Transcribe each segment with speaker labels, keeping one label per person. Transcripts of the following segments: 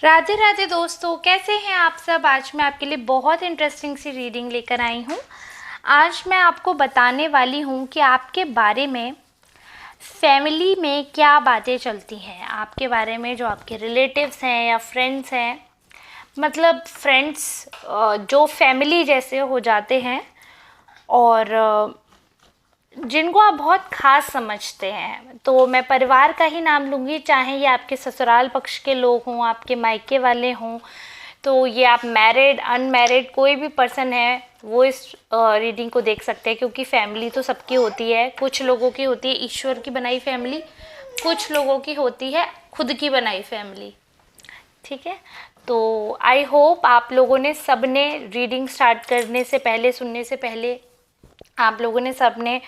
Speaker 1: राधे राधे दोस्तों, कैसे हैं आप सब। आज मैं आपके लिए बहुत इंटरेस्टिंग सी रीडिंग लेकर आई हूँ। आज मैं आपको बताने वाली हूँ कि आपके बारे में फैमिली में क्या बातें चलती हैं, आपके बारे में जो आपके रिलेटिव्स हैं या फ्रेंड्स हैं, मतलब फ्रेंड्स जो फैमिली जैसे हो जाते हैं और जिनको आप बहुत ख़ास समझते हैं। तो मैं परिवार का ही नाम लूँगी, चाहे ये आपके ससुराल पक्ष के लोग हों, आपके मायके वाले हों, तो ये आप मैरिड अनमैरिड कोई भी पर्सन है वो इस रीडिंग को देख सकते हैं। क्योंकि फैमिली तो सबकी होती है, कुछ लोगों की होती है ईश्वर की बनाई फैमिली, कुछ लोगों की होती है खुद की बनाई फैमिली। ठीक है, तो आई होप आप लोगों ने सबने रीडिंग स्टार्ट करने से पहले, सुनने से पहले आप लोगों ने सबने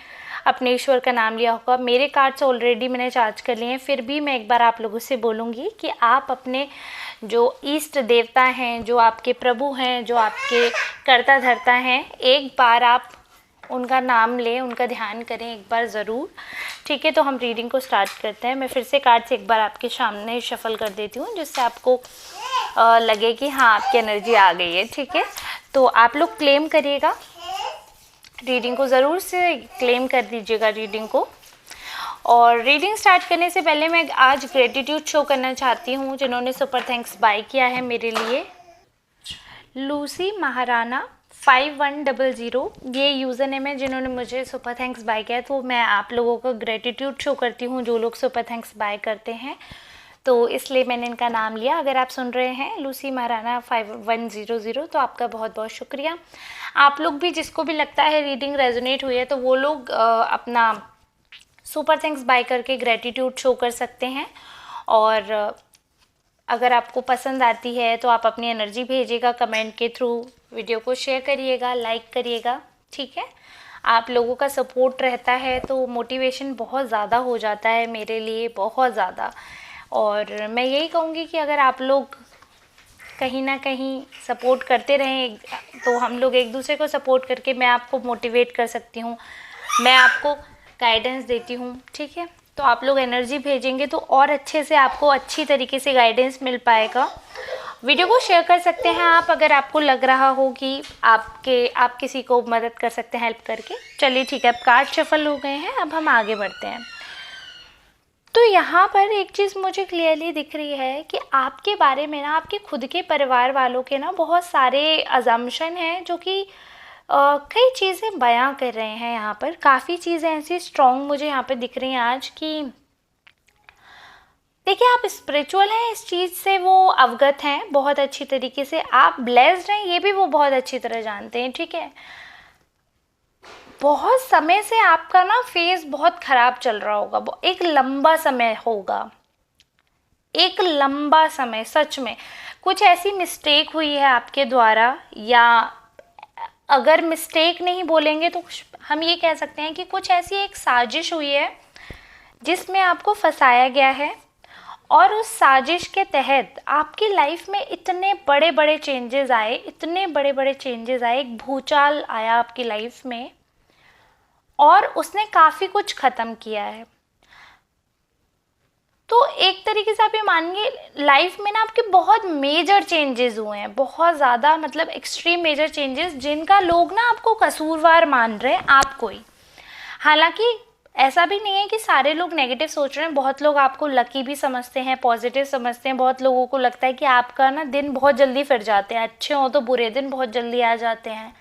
Speaker 1: अपने ईश्वर का नाम लिया होगा। मेरे कार्ड्स ऑलरेडी मैंने चार्ज कर लिए हैं, फिर भी मैं एक बार आप लोगों से बोलूँगी कि आप अपने जो इष्ट देवता हैं, जो आपके प्रभु हैं, जो आपके कर्ता धर्ता हैं, एक बार आप उनका नाम लें, उनका ध्यान करें एक बार ज़रूर। ठीक है, तो हम रीडिंग को स्टार्ट करते हैं। मैं फिर से कार्ड्स एक बार आपके सामने शफल कर देती हूँ, जिससे आपको लगे कि हाँ आपकी एनर्जी आ गई है। ठीक है, तो आप लोग क्लेम करिएगा रीडिंग को, ज़रूर से क्लेम कर दीजिएगा रीडिंग को। और रीडिंग स्टार्ट करने से पहले मैं आज ग्रेटिट्यूड शो करना चाहती हूँ जिन्होंने सुपर थैंक्स बाय किया है मेरे लिए। लूसी महाराणा 5100 ये यूज़र नेम है जिन्होंने मुझे सुपर थैंक्स बाय किया है। तो मैं आप लोगों को ग्रेटिट्यूड शो करती हूँ जो लोग सुपर थैंक्स बाय करते हैं, तो इसलिए मैंने इनका नाम लिया। अगर आप सुन रहे हैं लूसी महाराणा 5100 तो आपका बहुत बहुत शुक्रिया। आप लोग भी, जिसको भी लगता है रीडिंग रेजोनेट हुई है, तो वो लोग अपना सुपर थैंक्स बाय करके ग्रेटिट्यूड शो कर सकते हैं। और अगर आपको पसंद आती है तो आप अपनी एनर्जी भेजिएगा कमेंट के थ्रू, वीडियो को शेयर करिएगा, लाइक करिएगा। ठीक है, आप लोगों का सपोर्ट रहता है तो मोटिवेशन बहुत ज़्यादा हो जाता है मेरे लिए, बहुत ज़्यादा। और मैं यही कहूँगी कि अगर आप लोग कहीं ना कहीं सपोर्ट करते रहें तो हम लोग एक दूसरे को सपोर्ट करके मैं आपको मोटिवेट कर सकती हूँ, मैं आपको गाइडेंस देती हूँ। ठीक है, तो आप लोग एनर्जी भेजेंगे तो और अच्छे से आपको अच्छी तरीके से गाइडेंस मिल पाएगा। वीडियो को शेयर कर सकते हैं आप, अगर आपको लग रहा हो कि आप किसी को मदद कर सकते हैं हेल्प करके। चलिए ठीक है, अब कार्ड शफल हो गए हैं, अब हम आगे बढ़ते हैं। तो यहाँ पर एक चीज़ मुझे क्लियरली दिख रही है कि आपके बारे में ना, आपके खुद के परिवार वालों के ना बहुत सारे अजम्पशन हैं जो कि कई चीज़ें बयां कर रहे हैं। यहाँ पर काफ़ी चीज़ें ऐसी स्ट्रॉन्ग मुझे यहाँ पे दिख रही हैं आज कि देखिए आप स्पिरिचुअल हैं, इस चीज़ से वो अवगत हैं बहुत अच्छी तरीके से। आप ब्लेस्ड हैं, ये भी वो बहुत अच्छी तरह जानते हैं। ठीक है, बहुत समय से आपका ना फेज बहुत ख़राब चल रहा होगा, एक लंबा समय होगा, एक लंबा समय। सच में कुछ ऐसी मिस्टेक हुई है आपके द्वारा, या अगर मिस्टेक नहीं बोलेंगे तो हम ये कह सकते हैं कि कुछ ऐसी एक साजिश हुई है जिसमें आपको फंसाया गया है। और उस साजिश के तहत आपकी लाइफ में इतने बड़े बड़े चेंजेस आए, इतने बड़े बड़े चेंजेस आए, एक भूचाल आया आपकी लाइफ में और उसने काफ़ी कुछ ख़त्म किया है। तो एक तरीके से आप ये मानिए लाइफ में ना आपके बहुत मेजर चेंजेस हुए हैं, बहुत ज़्यादा, मतलब एक्सट्रीम मेजर चेंजेस, जिनका लोग ना आपको कसूरवार मान रहे हैं, आपको ही। हालांकि ऐसा भी नहीं है कि सारे लोग नेगेटिव सोच रहे हैं, बहुत लोग आपको लकी भी समझते हैं, पॉजिटिव समझते हैं। बहुत लोगों को लगता है कि आपका ना दिन बहुत जल्दी फिर जाते हैं, अच्छे हों तो बुरे दिन बहुत जल्दी आ जाते हैं,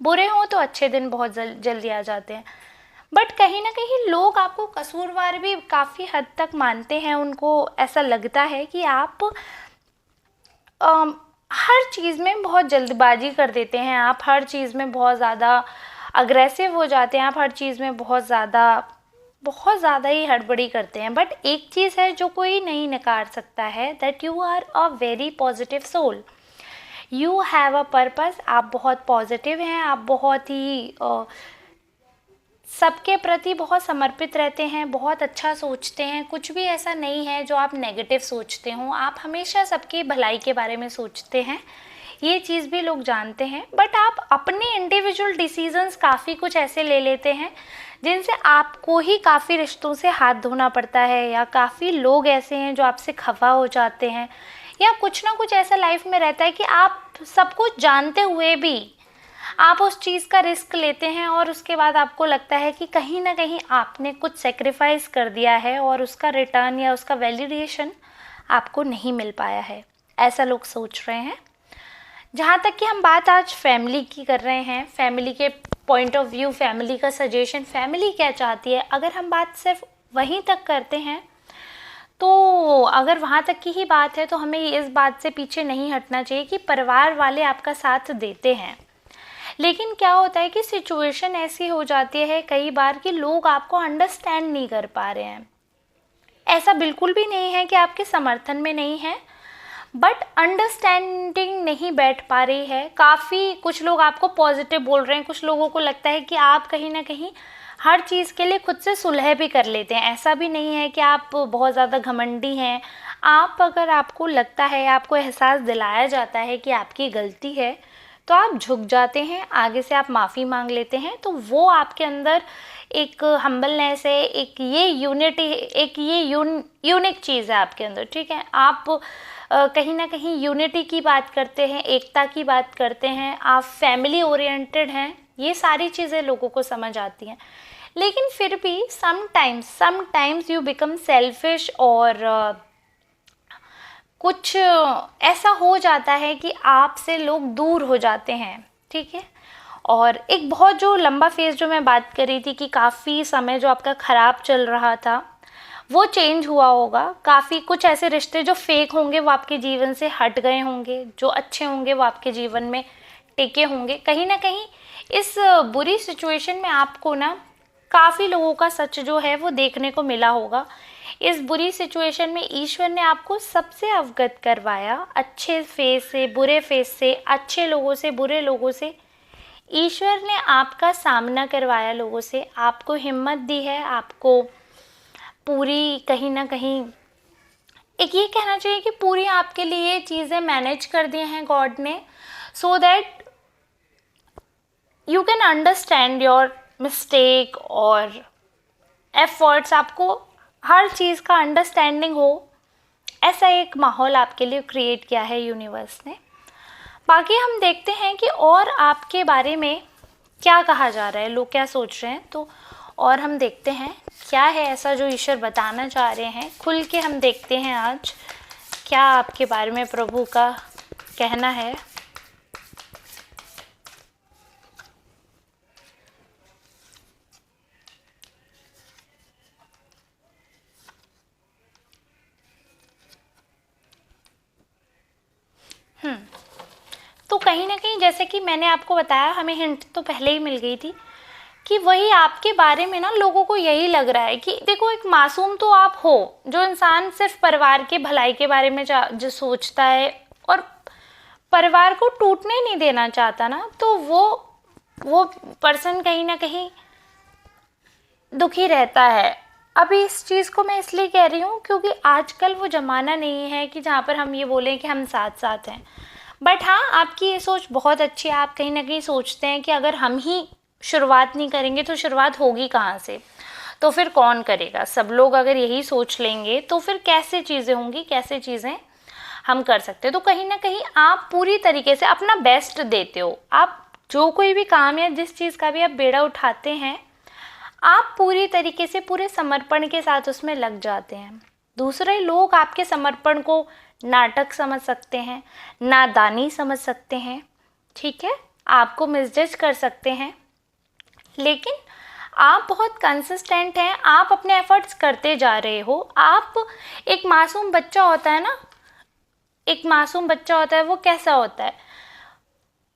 Speaker 1: बुरे हों तो अच्छे दिन बहुत जल्दी आ जाते हैं। बट कहीं ना कहीं लोग आपको कसूरवार भी काफ़ी हद तक मानते हैं। उनको ऐसा लगता है कि आप हर चीज़ में बहुत जल्दबाजी कर देते हैं, आप हर चीज़ में बहुत ज़्यादा अग्रेसिव हो जाते हैं, आप हर चीज़ में बहुत ज़्यादा ही हड़बड़ी करते हैं। बट एक चीज़ है जो कोई नहीं नकार सकता है, that you are a very positive soul, you have a purpose. आप बहुत पॉजिटिव हैं, आप बहुत ही सबके प्रति बहुत समर्पित रहते हैं, बहुत अच्छा सोचते हैं। कुछ भी ऐसा नहीं है जो आप नेगेटिव सोचते हो, आप हमेशा सबकी भलाई के बारे में सोचते हैं, ये चीज़ भी लोग जानते हैं। बट आप अपने इंडिविजुअल डिसीजंस काफ़ी कुछ ऐसे ले लेते हैं जिनसे आपको ही काफ़ी रिश्तों से हाथ धोना पड़ता है, या काफ़ी लोग ऐसे हैं जो आपसे खफा हो जाते हैं, या कुछ ना कुछ ऐसा लाइफ में रहता है कि आप सब कुछ जानते हुए भी आप उस चीज़ का रिस्क लेते हैं और उसके बाद आपको लगता है कि कहीं ना कहीं आपने कुछ सेक्रीफाइस कर दिया है और उसका रिटर्न या उसका वैलिडेशन आपको नहीं मिल पाया है, ऐसा लोग सोच रहे हैं। जहाँ तक कि हम बात आज फैमिली की कर रहे हैं, फैमिली के पॉइंट ऑफ व्यू, फैमिली का सजेशन, फैमिली क्या चाहती है, अगर हम बात सिर्फ वहीं तक करते हैं तो अगर वहाँ तक की ही बात है तो हमें इस बात से पीछे नहीं हटना चाहिए कि परिवार वाले आपका साथ देते हैं। लेकिन क्या होता है कि सिचुएशन ऐसी हो जाती है कई बार कि लोग आपको अंडरस्टैंड नहीं कर पा रहे हैं। ऐसा बिल्कुल भी नहीं है कि आपके समर्थन में नहीं है, बट अंडरस्टैंडिंग नहीं बैठ पा रही है। काफ़ी कुछ लोग आपको पॉजिटिव बोल रहे हैं, कुछ लोगों को लगता है कि आप कहीं ना कहीं हर चीज़ के लिए खुद से सुलह भी कर लेते हैं। ऐसा भी नहीं है कि आप बहुत ज़्यादा घमंडी हैं। आप अगर आपको लगता है, आपको एहसास दिलाया जाता है कि आपकी गलती है, तो आप झुक जाते हैं, आगे से आप माफ़ी मांग लेते हैं। तो वो आपके अंदर एक हम्बलनेस है, एक ये यूनिटी, एक ये यूनिक चीज़ है आपके अंदर, ठीक है। आप कहीं ना कहीं यूनिटी की बात करते हैं, एकता की बात करते हैं, आप फैमिली ओरिएंटेड हैं, ये सारी चीज़ें लोगों को समझ आती हैं। लेकिन फिर भी समटाइम्स यू बिकम सेल्फिश और कुछ ऐसा हो जाता है कि आपसे लोग दूर हो जाते हैं, ठीक है। और एक बहुत जो लंबा फेज़ जो मैं बात कर रही थी कि काफ़ी समय जो आपका ख़राब चल रहा था वो चेंज हुआ होगा। काफ़ी कुछ ऐसे रिश्ते जो फेक होंगे वो आपके जीवन से हट गए होंगे, जो अच्छे होंगे वो आपके जीवन में टिके होंगे। कहीं ना कहीं इस बुरी सिचुएशन में आपको ना काफ़ी लोगों का सच जो है वो देखने को मिला होगा। इस बुरी सिचुएशन में ईश्वर ने आपको सबसे अवगत करवाया, अच्छे फेज से, बुरे फेज से, अच्छे लोगों से, बुरे लोगों से। ईश्वर ने आपका सामना करवाया लोगों से, आपको हिम्मत दी है, आपको पूरी कहीं ना कहीं एक ये कहना चाहिए कि पूरी आपके लिए चीज़ें मैनेज कर दी हैं गॉड ने, so that you can understand your mistake और एफर्ट्स। आपको हर चीज़ का अंडरस्टैंडिंग हो, ऐसा एक माहौल आपके लिए क्रिएट किया है यूनिवर्स ने। बाकी हम देखते हैं कि और आपके बारे में क्या कहा जा रहा है, लोग क्या सोच रहे हैं। तो और हम देखते हैं क्या है ऐसा जो ईश्वर बताना चाह रहे हैं। खुल के हम देखते हैं आज क्या आपके बारे में प्रभु का कहना है। तो कहीं ना कहीं जैसे कि मैंने आपको बताया, हमें हिंट तो पहले ही मिल गई थी कि वही आपके बारे में ना लोगों को यही लग रहा है कि देखो एक मासूम तो आप हो, जो इंसान सिर्फ परिवार के भलाई के बारे में जो सोचता है और परिवार को टूटने नहीं देना चाहता ना, तो वो पर्सन कहीं ना कहीं दुखी रहता है। अभी इस चीज़ को मैं इसलिए कह रही हूँ क्योंकि आजकल वो ज़माना नहीं है कि जहाँ पर हम ये बोलें कि हम साथ साथ हैं। बट हाँ, आपकी ये सोच बहुत अच्छी है। आप कहीं ना कहीं सोचते हैं कि अगर हम ही शुरुआत नहीं करेंगे तो शुरुआत होगी कहाँ से, तो फिर कौन करेगा। सब लोग अगर यही सोच लेंगे तो फिर कैसे चीज़ें होंगी, कैसे चीज़ें हम कर सकते हैं। तो कहीं ना कहीं आप पूरी तरीके से अपना बेस्ट देते हो। आप जो कोई भी काम या जिस चीज़ का भी आप बेड़ा उठाते हैं, आप पूरी तरीके से पूरे समर्पण के साथ उसमें लग जाते हैं। दूसरे लोग आपके समर्पण को नाटक समझ सकते हैं, नादानी समझ सकते हैं, ठीक है, आपको मिसजज कर सकते हैं, लेकिन आप बहुत कंसिस्टेंट हैं। आप अपने एफर्ट्स करते जा रहे हो। आप एक मासूम बच्चा होता है ना, एक मासूम बच्चा होता है, वो कैसा होता है,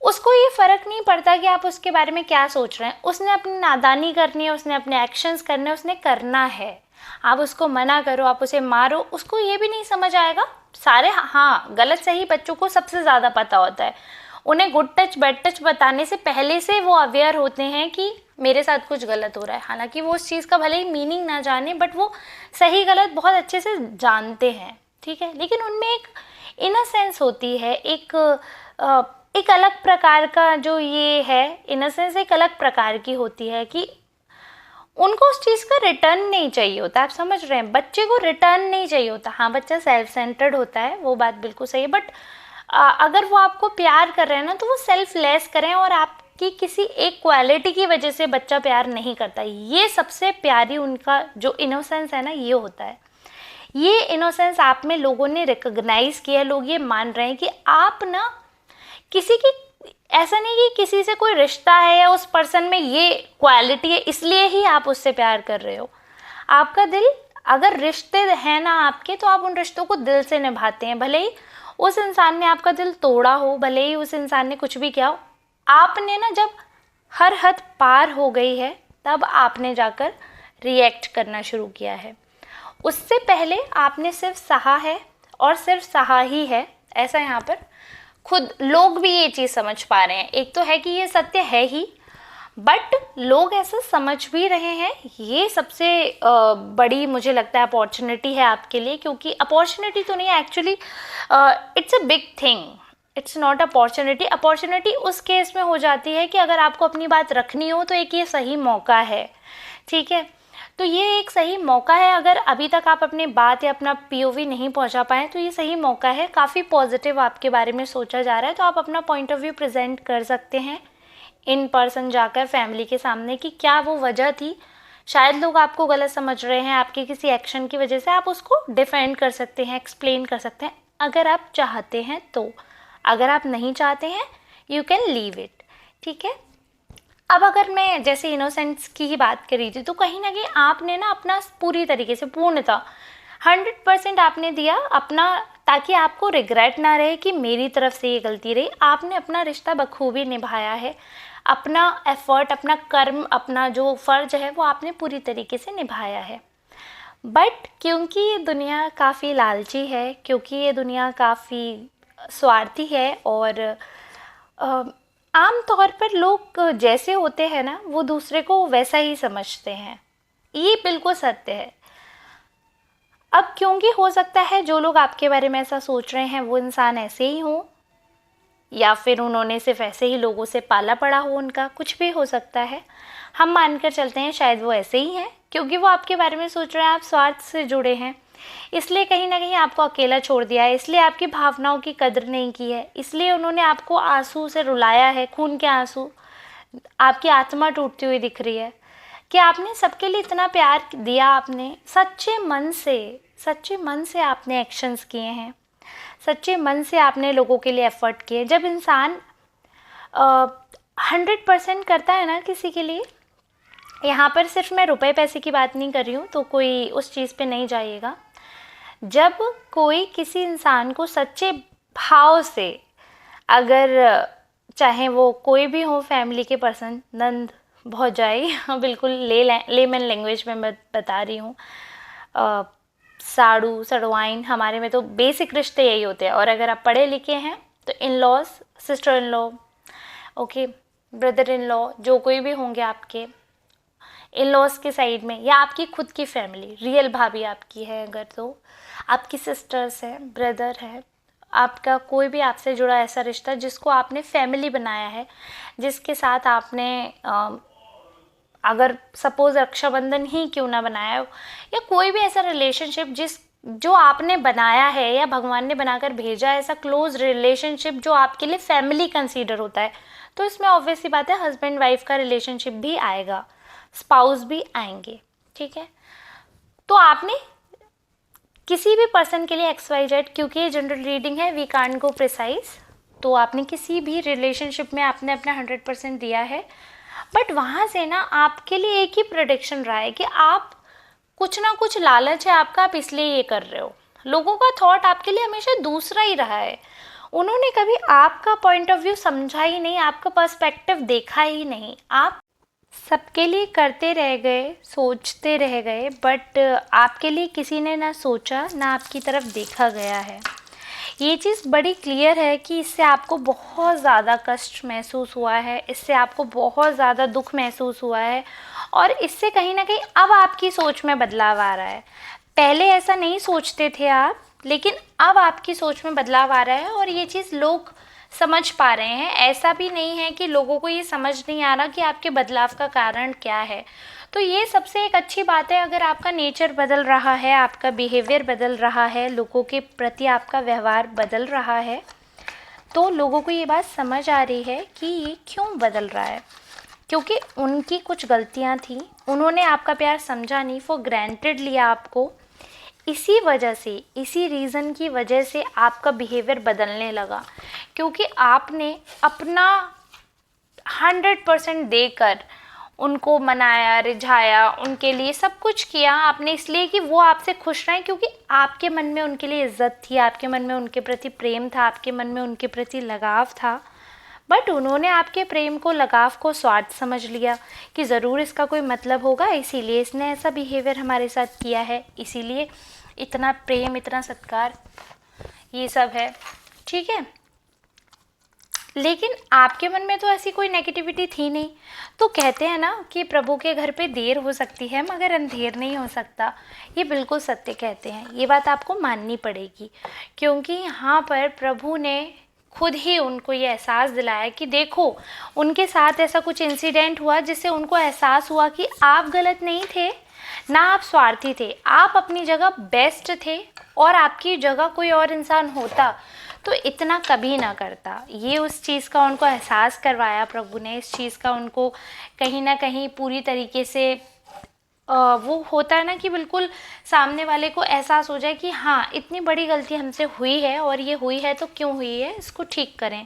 Speaker 1: उसको ये फ़र्क नहीं पड़ता कि आप उसके बारे में क्या सोच रहे हैं। उसने अपनी नादानी करनी है, उसने अपने एक्शंस करने, उसने करना है। आप उसको मना करो, आप उसे मारो, उसको ये भी नहीं समझ आएगा। सारे हाँ गलत सही बच्चों को सबसे ज़्यादा पता होता है। उन्हें गुड टच बैड टच बताने से पहले से वो अवेयर होते हैं कि मेरे साथ कुछ गलत हो रहा है। हालांकि वो उस चीज़ का भले ही मीनिंग ना जाने, बट वो सही गलत बहुत अच्छे से जानते हैं, ठीक है। लेकिन उनमें एक इनोसेंस होती है, एक अलग प्रकार का जो ये है इनोसेंस, एक अलग प्रकार की होती है कि उनको उस चीज़ का रिटर्न नहीं चाहिए होता। आप समझ रहे हैं, बच्चे को रिटर्न नहीं चाहिए होता। हाँ, बच्चा सेल्फ सेंटर्ड होता है, वो बात बिल्कुल सही है, बट अगर वो आपको प्यार कर रहे हैं ना, तो वो सेल्फलेस करें, और आपकी किसी एक क्वालिटी की वजह से बच्चा प्यार नहीं करता। ये सबसे प्यारी उनका जो इनोसेंस है ना, ये होता है। ये इनोसेंस आप में लोगों ने रिकॉग्नाइज किया, लोग ये मान रहे हैं कि आप ना किसी की, ऐसा नहीं कि किसी से कोई रिश्ता है या उस पर्सन में ये क्वालिटी है इसलिए ही आप उससे प्यार कर रहे हो। आपका दिल, अगर रिश्ते हैं ना आपके, तो आप उन रिश्तों को दिल से निभाते हैं। भले ही उस इंसान ने आपका दिल तोड़ा हो, भले ही उस इंसान ने कुछ भी किया हो, आपने ना जब हर हद पार हो गई है, तब आपने जाकर रिएक्ट करना शुरू किया है। उससे पहले आपने सिर्फ सहा है, और सिर्फ सहा ही है, ऐसा यहाँ पर खुद लोग भी ये चीज़ समझ पा रहे हैं। एक तो है कि ये सत्य है ही, बट लोग ऐसा समझ भी रहे हैं। ये सबसे बड़ी मुझे लगता है अपॉर्चुनिटी है आपके लिए, क्योंकि अपॉर्चुनिटी तो नहीं है actually, it's a big thing, it's not opportunity. Opportunity उस केस में हो जाती है कि अगर आपको अपनी बात रखनी हो, तो एक ये सही मौका है, ठीक है। तो ये एक सही मौका है। अगर अभी तक आप अपनी बात या अपना पीओवी नहीं पहुंचा पाए, तो ये सही मौका है। काफ़ी पॉजिटिव आपके बारे में सोचा जा रहा है, तो आप अपना पॉइंट ऑफ व्यू प्रेजेंट कर सकते हैं इन पर्सन जाकर फैमिली के सामने कि क्या वो वजह थी। शायद लोग आपको गलत समझ रहे हैं आपके किसी एक्शन की वजह से, आप उसको डिफेंड कर सकते हैं, एक्सप्लेन कर सकते हैं, अगर आप चाहते हैं तो। अगर आप नहीं चाहते हैं, यू कैन लीव इट, ठीक है। अब अगर मैं जैसे इनोसेंस की ही बात करी थी, तो कहीं ना कहीं आपने ना अपना पूरी तरीके से, पूर्णतः 100% आपने दिया अपना, ताकि आपको रिग्रेट ना रहे कि मेरी तरफ से ये गलती रही। आपने अपना रिश्ता बखूबी निभाया है, अपना एफर्ट, अपना कर्म, अपना जो फ़र्ज है वो आपने पूरी तरीके से निभाया है। बट क्योंकि ये दुनिया काफ़ी लालची है, क्योंकि ये दुनिया काफ़ी स्वार्थी है, और आम तौर पर लोग जैसे होते हैं ना, वो दूसरे को वैसा ही समझते हैं। ये बिल्कुल सत्य है। अब क्योंकि हो सकता है जो लोग आपके बारे में ऐसा सोच रहे हैं वो इंसान ऐसे ही हों, या फिर उन्होंने सिर्फ ऐसे ही लोगों से पाला पड़ा हो, उनका कुछ भी हो सकता है। हम मानकर चलते हैं शायद वो ऐसे ही हैं, क्योंकि वो आपके बारे में सोच रहे हैं, आप स्वार्थ से जुड़े हैं, इसलिए कहीं ना कहीं आपको अकेला छोड़ दिया है, इसलिए आपकी भावनाओं की कदर नहीं की है, इसलिए उन्होंने आपको आंसू से रुलाया है, खून के आंसू, आपकी आत्मा टूटती हुई दिख रही है कि आपने सबके लिए इतना प्यार दिया, आपने सच्चे मन से आपने एक्शंस किए हैं, सच्चे मन से आपने लोगों के लिए एफर्ट किए। जब इंसान 100% करता है ना किसी के लिए, यहाँ पर सिर्फ मैं रुपए पैसे की बात नहीं कर रही हूँ, तो कोई उस चीज़ पे नहीं जाइएगा। जब कोई किसी इंसान को सच्चे भाव से, अगर चाहे वो कोई भी हो फैमिली के पर्सन, नंद भौजाई, बिल्कुल लेमन लैंग्वेज में मैं बता रही हूँ, साड़ू सड़वाइन, हमारे में तो बेसिक रिश्ते यही होते हैं। और अगर आप पढ़े लिखे हैं तो in laws, sister in law, okay, brother in law, जो कोई भी होंगे आपके इन लॉज के साइड में, या आपकी खुद की फैमिली, रियल भाभी आपकी है अगर, तो आपकी सिस्टर्स है, ब्रदर है, आपका कोई भी आपसे जुड़ा ऐसा रिश्ता जिसको आपने फैमिली बनाया है, जिसके साथ आपने अगर सपोज रक्षाबंधन ही क्यों ना बनाया हो, या कोई भी ऐसा रिलेशनशिप जो आपने बनाया है या भगवान ने बनाकर भेजा है, ऐसा क्लोज रिलेशनशिप जो आपके लिए फैमिली कंसीडर होता है, तो इसमें ऑब्वियस सी बात है हस्बैंड वाइफ का रिलेशनशिप भी आएगा, स्पाउस भी आएंगे, ठीक है। तो आपने किसी भी पर्सन के लिए XYZ, क्योंकि ये जनरल रीडिंग है, वी कांट गो प्रिसाइज, तो आपने किसी भी रिलेशनशिप में आपने अपना 100% दिया है। बट वहाँ से ना आपके लिए एक ही प्रेडिक्शन रहा है कि आप कुछ ना कुछ लालच है आपका, आप इसलिए ये कर रहे हो। लोगों का थॉट आपके लिए हमेशा दूसरा ही रहा है, उन्होंने कभी आपका पॉइंट ऑफ व्यू समझा ही नहीं, आपका पर्सपेक्टिव देखा ही नहीं। आप सबके लिए करते रह गए, सोचते रह गए, बट आपके लिए किसी ने ना सोचा, ना आपकी तरफ देखा गया है। ये चीज़ बड़ी क्लियर है कि इससे आपको बहुत ज़्यादा कष्ट महसूस हुआ है, इससे आपको बहुत ज़्यादा दुख महसूस हुआ है, और इससे कहीं ना कहीं अब आपकी सोच में बदलाव आ रहा है। पहले ऐसा नहीं सोचते थे आप, लेकिन अब आपकी सोच में बदलाव आ रहा है, और ये चीज़ लोग समझ पा रहे हैं। ऐसा भी नहीं है कि लोगों को ये समझ नहीं आ रहा कि आपके बदलाव का कारण क्या है। तो ये सबसे एक अच्छी बात है। अगर आपका नेचर बदल रहा है, आपका बिहेवियर बदल रहा है, लोगों के प्रति आपका व्यवहार बदल रहा है, तो लोगों को ये बात समझ आ रही है कि ये क्यों बदल रहा है, क्योंकि उनकी कुछ गलतियाँ थी, उन्होंने आपका प्यार समझा नहीं, फॉर ग्रांटेड लिया आपको। इसी वजह से, इसी रीज़न की वजह से आपका बिहेवियर बदलने लगा, क्योंकि आपने अपना 100% देकर उनको मनाया, रिझाया, उनके लिए सब कुछ किया आपने, इसलिए कि वो आपसे खुश रहें, क्योंकि आपके मन में उनके लिए इज्जत थी, आपके मन में उनके प्रति प्रेम था, आपके मन में उनके प्रति लगाव था। बट उन्होंने आपके प्रेम को, लगाव को स्वार्थ समझ लिया कि ज़रूर इसका कोई मतलब होगा, इसीलिए इसने ऐसा बिहेवियर हमारे साथ किया है, इसीलिए इतना प्रेम, इतना सत्कार, ये सब है, ठीक है। लेकिन आपके मन में तो ऐसी कोई नेगेटिविटी थी नहीं। तो कहते हैं ना कि प्रभु के घर पे देर हो सकती है मगर अंधेर नहीं हो सकता। ये बिल्कुल सत्य कहते हैं, ये बात आपको माननी पड़ेगी, क्योंकि यहाँ पर प्रभु ने खुद ही उनको ये एहसास दिलाया कि देखो, उनके साथ ऐसा कुछ इंसिडेंट हुआ जिससे उनको एहसास हुआ कि आप गलत नहीं थे, ना आप स्वार्थी थे, आप अपनी जगह बेस्ट थे, और आपकी जगह कोई और इंसान होता तो इतना कभी ना करता। ये उस चीज़ का उनको एहसास करवाया प्रभु ने, इस चीज़ का उनको कहीं ना कहीं पूरी तरीके से वो होता है ना कि बिल्कुल सामने वाले को एहसास हो जाए कि हाँ, इतनी बड़ी गलती हमसे हुई है और ये हुई है तो क्यों हुई है, इसको ठीक करें।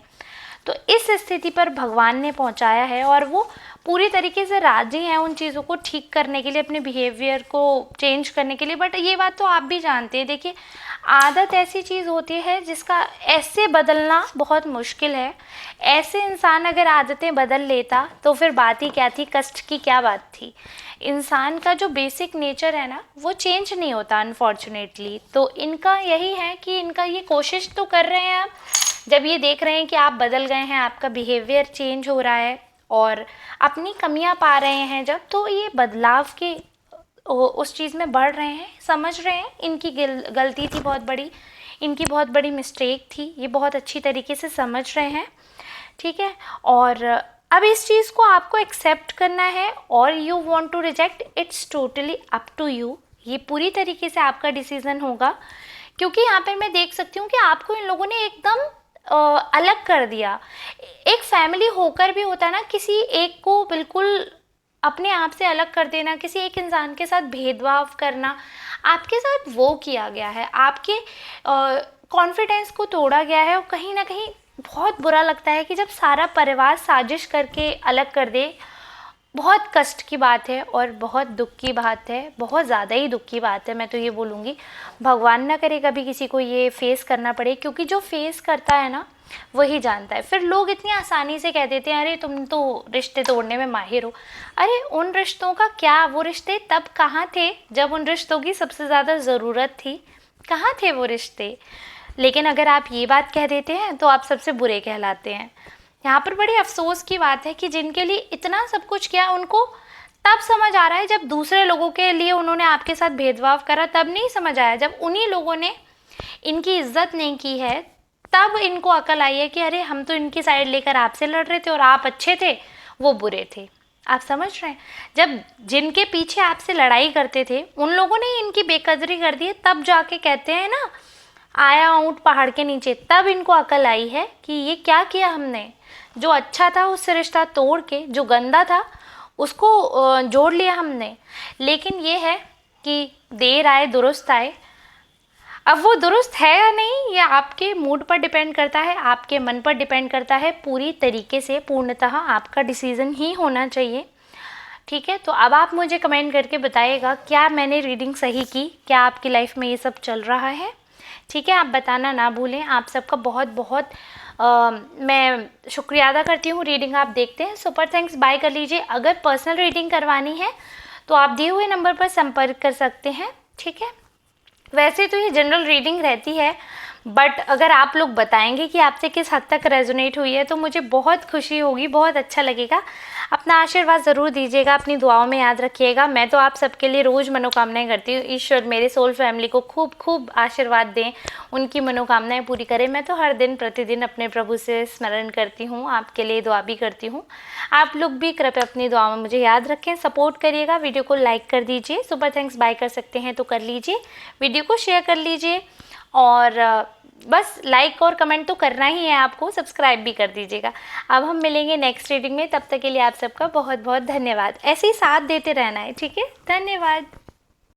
Speaker 1: तो इस स्थिति पर भगवान ने पहुंचाया है और वो पूरी तरीके से राजी हैं उन चीज़ों को ठीक करने के लिए, अपने बिहेवियर को चेंज करने के लिए। बट ये बात तो आप भी जानते हैं, देखिए आदत ऐसी चीज़ होती है जिसका ऐसे बदलना बहुत मुश्किल है। ऐसे इंसान अगर आदतें बदल लेता तो फिर बात ही क्या थी, कष्ट की क्या बात थी। इंसान का जो बेसिक नेचर है ना, वो चेंज नहीं होता अनफॉर्चुनेटली। तो इनका यही है कि इनका ये कोशिश तो कर रहे हैं, आप जब ये देख रहे हैं कि आप बदल गए हैं, आपका बिहेवियर चेंज हो रहा है और अपनी कमियां पा रहे हैं जब, तो ये बदलाव के उस चीज़ में बढ़ रहे हैं, समझ रहे हैं इनकी गलती थी बहुत बड़ी, इनकी बहुत बड़ी मिस्टेक थी, ये बहुत अच्छी तरीके से समझ रहे हैं, ठीक है। और अब इस चीज़ को आपको एक्सेप्ट करना है और you want to reject, it's totally up to you. ये पूरी तरीके से आपका डिसीज़न होगा, क्योंकि यहाँ पे मैं देख सकती हूँ कि आपको इन लोगों ने एकदम अलग कर दिया। एक फैमिली होकर भी होता है ना, किसी एक को बिल्कुल अपने आप से अलग कर देना, किसी एक इंसान के साथ भेदभाव करना, आपके साथ वो किया गया है, आपके कॉन्फिडेंस को तोड़ा गया है। और कहीं ना कहीं बहुत बुरा लगता है कि जब सारा परिवार साजिश करके अलग कर दे, बहुत कष्ट की बात है और बहुत दुख की बात है, बहुत ज़्यादा ही दुख की बात है। मैं तो ये बोलूँगी, भगवान ना करे कभी किसी को ये फेस करना पड़े, क्योंकि जो फेस करता है ना वही जानता है। फिर लोग इतनी आसानी से कह देते हैं अरे तुम तो रिश्ते तोड़ने में माहिर हो। अरे उन रिश्तों का क्या, वो रिश्ते तब कहाँ थे जब उन रिश्तों की सबसे ज़्यादा ज़रूरत थी, कहाँ थे वो रिश्ते। लेकिन अगर आप ये बात कह देते हैं तो आप सबसे बुरे कहलाते हैं। यहाँ पर बड़ी अफसोस की बात है कि जिनके लिए इतना सब कुछ किया, उनको तब समझ आ रहा है जब दूसरे लोगों के लिए उन्होंने आपके साथ भेदभाव करा, तब नहीं समझ आया। जब उन्हीं लोगों ने इनकी इज्जत नहीं की है, तब इनको अकल आई है कि अरे हम तो इनकी साइड लेकर आपसे लड़ रहे थे और आप अच्छे थे, वो बुरे थे। आप समझ रहे हैं, जब जिनके पीछे आपसे लड़ाई करते थे उन लोगों ने इनकी बेकदरी कर दी है, तब जाके कहते हैं ना आया ऊँट पहाड़ के नीचे, तब इनको अकल आई है कि ये क्या किया हमने। जो अच्छा था उससे रिश्ता तोड़ के जो गंदा था उसको जोड़ लिया हमने। लेकिन ये है कि देर आए दुरुस्त आए। अब वो दुरुस्त है या नहीं, ये आपके मूड पर डिपेंड करता है, आपके मन पर डिपेंड करता है। पूरी तरीके से पूर्णतः आपका डिसीज़न ही होना चाहिए, ठीक है। तो अब आप मुझे कमेंट करके बताइएगा क्या मैंने रीडिंग सही की, क्या आपकी लाइफ में ये सब चल रहा है, ठीक है। आप बताना ना भूलें। आप सबका बहुत बहुत मैं शुक्रिया अदा करती हूँ। रीडिंग आप देखते हैं, सुपर थैंक्स, बाय कर लीजिए। अगर पर्सनल रीडिंग करवानी है तो आप दिए हुए नंबर पर संपर्क कर सकते हैं, ठीक है। वैसे तो ये जनरल रीडिंग रहती है, बट अगर आप लोग बताएंगे कि आपसे किस हद तक रेजोनेट हुई है तो मुझे बहुत खुशी होगी, बहुत अच्छा लगेगा। अपना आशीर्वाद ज़रूर दीजिएगा, अपनी दुआओं में याद रखिएगा। मैं तो आप सबके लिए रोज़ मनोकामनाएं करती हूँ। ईश्वर मेरे सोल फैमिली को खूब खूब आशीर्वाद दें, उनकी मनोकामनाएं पूरी करे। मैं तो हर दिन प्रतिदिन अपने प्रभु से स्मरण करती हूँ, आपके लिए दुआ भी करती हूँ। आप लोग भी कृपया अपनी दुआ में मुझे याद रखें, सपोर्ट करिएगा। वीडियो को लाइक कर दीजिए, सुपर थैंक्स बाय कर सकते हैं तो कर लीजिए, वीडियो को शेयर कर लीजिए और बस लाइक और कमेंट तो करना ही है आपको, सब्सक्राइब भी कर दीजिएगा। अब हम मिलेंगे नेक्स्ट रीडिंग में, तब तक के लिए आप सबका बहुत बहुत धन्यवाद। ऐसे ही साथ देते रहना है, ठीक है? धन्यवाद।